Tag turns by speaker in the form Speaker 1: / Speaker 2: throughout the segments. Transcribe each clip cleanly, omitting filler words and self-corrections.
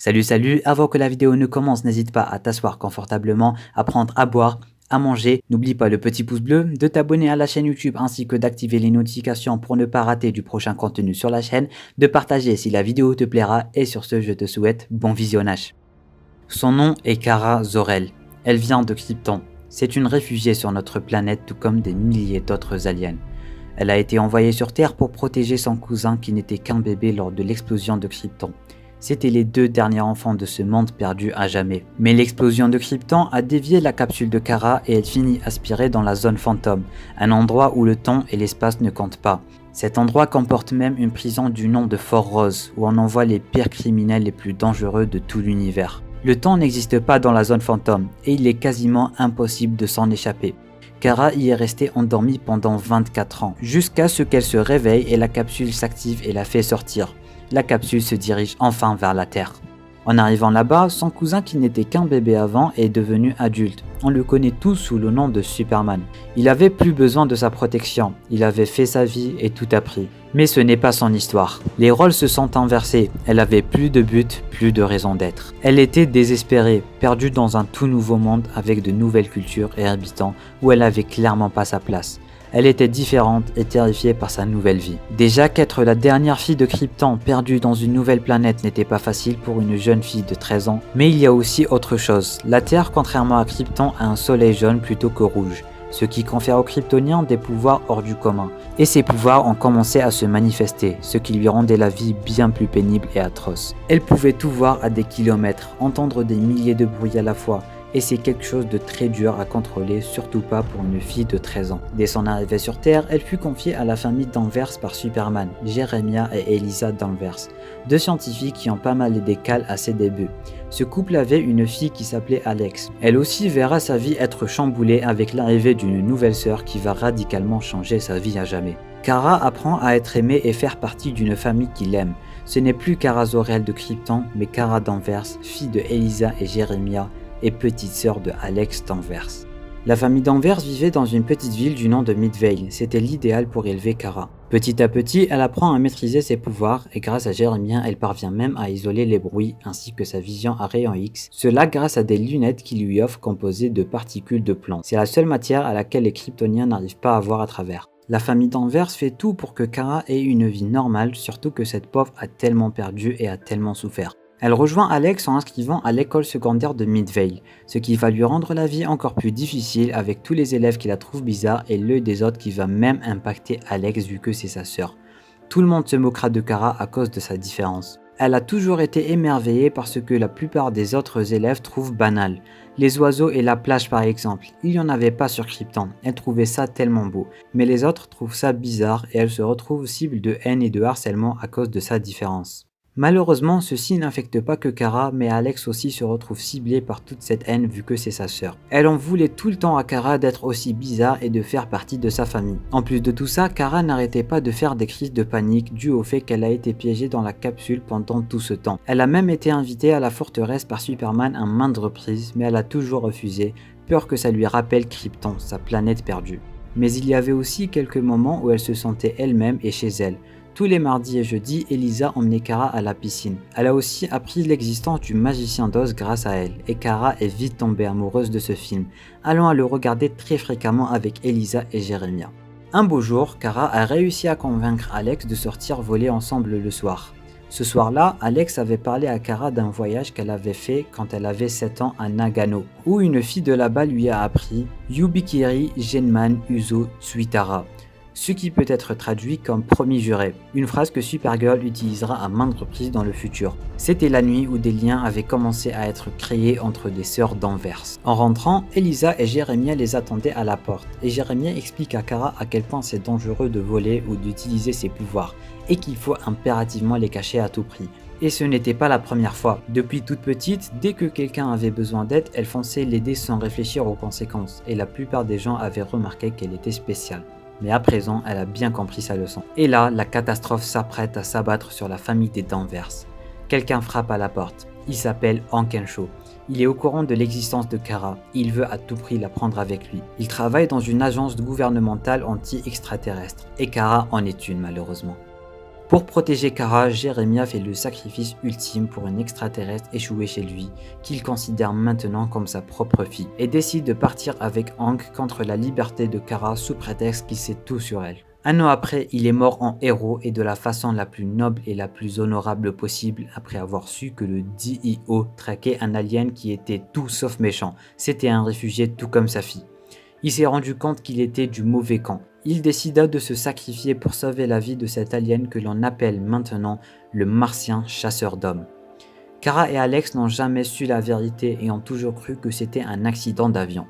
Speaker 1: Salut, avant que la vidéo ne commence, n'hésite pas à t'asseoir confortablement, à prendre à boire, à manger. N'oublie pas le petit pouce bleu, de t'abonner à la chaîne YouTube ainsi que d'activer les notifications pour ne pas rater du prochain contenu sur la chaîne, de partager si la vidéo te plaira et sur ce, je te souhaite bon visionnage. Son nom est Kara Zor-El. Elle vient de Krypton. C'est une réfugiée sur notre planète tout comme des milliers d'autres aliens. Elle a été envoyée sur Terre pour protéger son cousin qui n'était qu'un bébé lors de l'explosion de Krypton. C'étaient les deux derniers enfants de ce monde perdu à jamais. Mais l'explosion de Krypton a dévié la capsule de Kara et elle finit aspirée dans la zone fantôme, un endroit où le temps et l'espace ne comptent pas. Cet endroit comporte même une prison du nom de Fort Rose, où on envoie les pires criminels les plus dangereux de tout l'univers. Le temps n'existe pas dans la zone fantôme et il est quasiment impossible de s'en échapper. Kara y est restée endormie pendant 24 ans, jusqu'à ce qu'elle se réveille et la capsule s'active et la fait sortir. La capsule se dirige enfin vers la Terre. En arrivant là-bas, son cousin qui n'était qu'un bébé avant est devenu adulte. On le connaît tous sous le nom de Superman. Il avait plus besoin de sa protection, il avait fait sa vie et tout appris. Mais ce n'est pas son histoire. Les rôles se sont inversés, elle avait plus de but, plus de raison d'être. Elle était désespérée, perdue dans un tout nouveau monde avec de nouvelles cultures et habitants où elle avait clairement pas sa place. Elle était différente et terrifiée par sa nouvelle vie. Déjà qu'être la dernière fille de Krypton perdue dans une nouvelle planète n'était pas facile pour une jeune fille de 13 ans, mais il y a aussi autre chose. La Terre, contrairement à Krypton, a un soleil jaune plutôt que rouge, ce qui confère aux Kryptoniens des pouvoirs hors du commun. Et ces pouvoirs ont commencé à se manifester, ce qui lui rendait la vie bien plus pénible et atroce. Elle pouvait tout voir à des kilomètres, entendre des milliers de bruits à la fois, et c'est quelque chose de très dur à contrôler, surtout pas pour une fille de 13 ans. Dès son arrivée sur Terre, elle fut confiée à la famille Danvers par Superman, Jeremiah et Elisa Danvers, deux scientifiques qui ont pas mal aidé Cal à ses débuts. Ce couple avait une fille qui s'appelait Alex. Elle aussi verra sa vie être chamboulée avec l'arrivée d'une nouvelle sœur qui va radicalement changer sa vie à jamais. Kara apprend à être aimée et faire partie d'une famille qui l'aime. Ce n'est plus Kara Zor-El de Krypton, mais Kara Danvers, fille de Elisa et Jeremiah, et petite sœur de Alex Danvers. La famille Danvers vivait dans une petite ville du nom de Midvale, c'était l'idéal pour élever Kara. Petit à petit, elle apprend à maîtriser ses pouvoirs et grâce à Jeremiah, elle parvient même à isoler les bruits ainsi que sa vision à rayon X, cela grâce à des lunettes qui lui offrent composées de particules de plomb. C'est la seule matière à laquelle les Kryptoniens n'arrivent pas à voir à travers. La famille Danvers fait tout pour que Kara ait une vie normale, surtout que cette pauvre a tellement perdu et a tellement souffert. Elle rejoint Alex en inscrivant à l'école secondaire de Midvale, ce qui va lui rendre la vie encore plus difficile avec tous les élèves qui la trouvent bizarre et l'œil des autres qui va même impacter Alex vu que c'est sa sœur. Tout le monde se moquera de Kara à cause de sa différence. Elle a toujours été émerveillée par ce que la plupart des autres élèves trouvent banal. Les oiseaux et la plage par exemple, il n'y en avait pas sur Krypton, elle trouvait ça tellement beau. Mais les autres trouvent ça bizarre et elle se retrouve cible de haine et de harcèlement à cause de sa différence. Malheureusement, ceci n'affecte pas que Kara, mais Alex aussi se retrouve ciblée par toute cette haine vu que c'est sa sœur. Elle en voulait tout le temps à Kara d'être aussi bizarre et de faire partie de sa famille. En plus de tout ça, Kara n'arrêtait pas de faire des crises de panique dues au fait qu'elle a été piégée dans la capsule pendant tout ce temps. Elle a même été invitée à la forteresse par Superman à maintes reprises, mais elle a toujours refusé, peur que ça lui rappelle Krypton, sa planète perdue. Mais il y avait aussi quelques moments où elle se sentait elle-même et chez elle. Tous les mardis et jeudis, Elisa emmenait Kara à la piscine. Elle a aussi appris l'existence du magicien d'Oz grâce à elle, et Kara est vite tombée amoureuse de ce film, allant à le regarder très fréquemment avec Elisa et Jeremiah. Un beau jour, Kara a réussi à convaincre Alex de sortir voler ensemble le soir. Ce soir-là, Alex avait parlé à Kara d'un voyage qu'elle avait fait quand elle avait 7 ans à Nagano, où une fille de là-bas lui a appris « Yubikiri Genman Uzo Tsuitara », ce qui peut être traduit comme promis juré, une phrase que Supergirl utilisera à maintes reprises dans le futur. C'était la nuit où des liens avaient commencé à être créés entre des sœurs Danvers. En rentrant, Elisa et Jeremiah les attendaient à la porte, et Jeremiah explique à Kara à quel point c'est dangereux de voler ou d'utiliser ses pouvoirs, et qu'il faut impérativement les cacher à tout prix. Et ce n'était pas la première fois. Depuis toute petite, dès que quelqu'un avait besoin d'aide, elle fonçait l'aider sans réfléchir aux conséquences, et la plupart des gens avaient remarqué qu'elle était spéciale. Mais à présent, elle a bien compris sa leçon. Et là, la catastrophe s'apprête à s'abattre sur la famille des Danvers. Quelqu'un frappe à la porte. Il s'appelle Hank Henshaw. Il est au courant de l'existence de Kara. Il veut à tout prix la prendre avec lui. Il travaille dans une agence gouvernementale anti-extraterrestre. Et Kara en est une, malheureusement. Pour protéger Kara, Jeremiah fait le sacrifice ultime pour une extraterrestre échouée chez lui, qu'il considère maintenant comme sa propre fille, et décide de partir avec Hank contre la liberté de Kara sous prétexte qu'il sait tout sur elle. Un an après, il est mort en héros et de la façon la plus noble et la plus honorable possible après avoir su que le DIO traquait un alien qui était tout sauf méchant. C'était un réfugié tout comme sa fille. Il s'est rendu compte qu'il était du mauvais camp. Il décida de se sacrifier pour sauver la vie de cet alien que l'on appelle maintenant le Martien chasseur d'hommes. Kara et Alex n'ont jamais su la vérité et ont toujours cru que c'était un accident d'avion.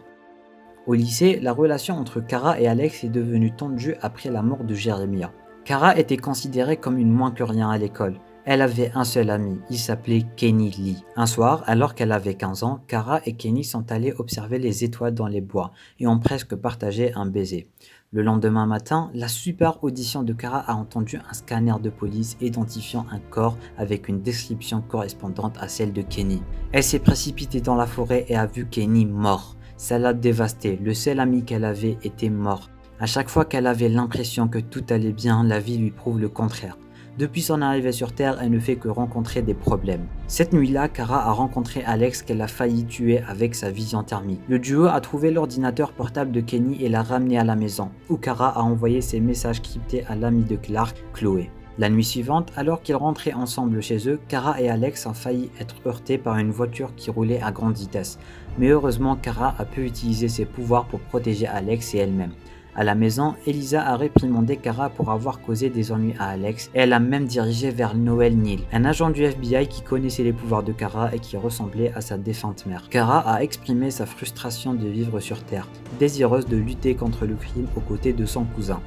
Speaker 1: Au lycée, la relation entre Kara et Alex est devenue tendue après la mort de Jeremiah. Kara était considérée comme une moins que rien à l'école. Elle avait un seul ami, il s'appelait Kenny Lee. Un soir, alors qu'elle avait 15 ans, Kara et Kenny sont allés observer les étoiles dans les bois et ont presque partagé un baiser. Le lendemain matin, la super audition de Kara a entendu un scanner de police identifiant un corps avec une description correspondante à celle de Kenny. Elle s'est précipitée dans la forêt et a vu Kenny mort. Ça l'a dévastée, le seul ami qu'elle avait était mort. À chaque fois qu'elle avait l'impression que tout allait bien, la vie lui prouve le contraire. Depuis son arrivée sur Terre, elle ne fait que rencontrer des problèmes. Cette nuit-là, Kara a rencontré Alex qu'elle a failli tuer avec sa vision thermique. Le duo a trouvé l'ordinateur portable de Kenny et l'a ramené à la maison, où Kara a envoyé ses messages cryptés à l'amie de Clark, Chloé. La nuit suivante, alors qu'ils rentraient ensemble chez eux, Kara et Alex ont failli être heurtés par une voiture qui roulait à grande vitesse. Mais heureusement, Kara a pu utiliser ses pouvoirs pour protéger Alex et elle-même. À la maison, Elisa a réprimandé Kara pour avoir causé des ennuis à Alex et elle a même dirigé vers Noel Neal, un agent du FBI qui connaissait les pouvoirs de Kara et qui ressemblait à sa défunte mère. Kara a exprimé sa frustration de vivre sur Terre, désireuse de lutter contre le crime aux côtés de son cousin.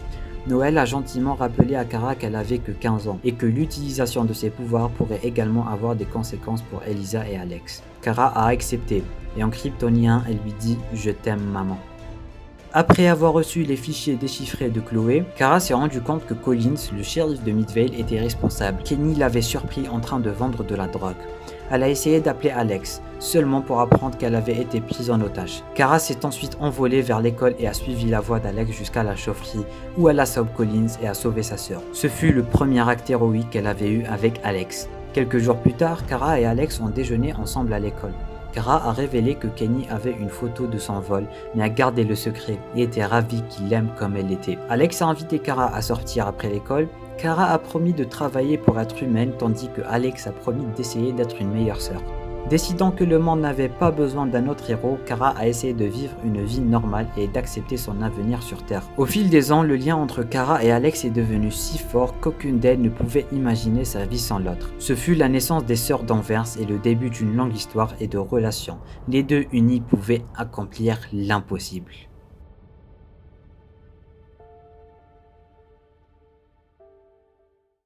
Speaker 1: Noel a gentiment rappelé à Kara qu'elle avait que 15 ans et que l'utilisation de ses pouvoirs pourrait également avoir des conséquences pour Elisa et Alex. Kara a accepté et en kryptonien, elle lui dit « Je t'aime maman ». Après avoir reçu les fichiers déchiffrés de Chloé, Kara s'est rendu compte que Collins, le shérif de Midvale, était responsable. Kenny l'avait surpris en train de vendre de la drogue. Elle a essayé d'appeler Alex, seulement pour apprendre qu'elle avait été prise en otage. Kara s'est ensuite envolée vers l'école et a suivi la voie d'Alex jusqu'à la chaufferie, où elle a sauvé Collins et a sauvé sa sœur. Ce fut le premier acte héroïque qu'elle avait eu avec Alex. Quelques jours plus tard, Kara et Alex ont déjeuné ensemble à l'école. Kara a révélé que Kenny avait une photo de son vol, mais a gardé le secret et était ravi qu'il l'aime comme elle l'était. Alex a invité Kara à sortir après l'école. Kara a promis de travailler pour être humaine, tandis que Alex a promis d'essayer d'être une meilleure sœur. Décidant que le monde n'avait pas besoin d'un autre héros, Kara a essayé de vivre une vie normale et d'accepter son avenir sur Terre. Au fil des ans, le lien entre Kara et Alex est devenu si fort qu'aucune d'elles ne pouvait imaginer sa vie sans l'autre. Ce fut la naissance des sœurs d'Anvers et le début d'une longue histoire et de relations. Les deux unis pouvaient accomplir l'impossible.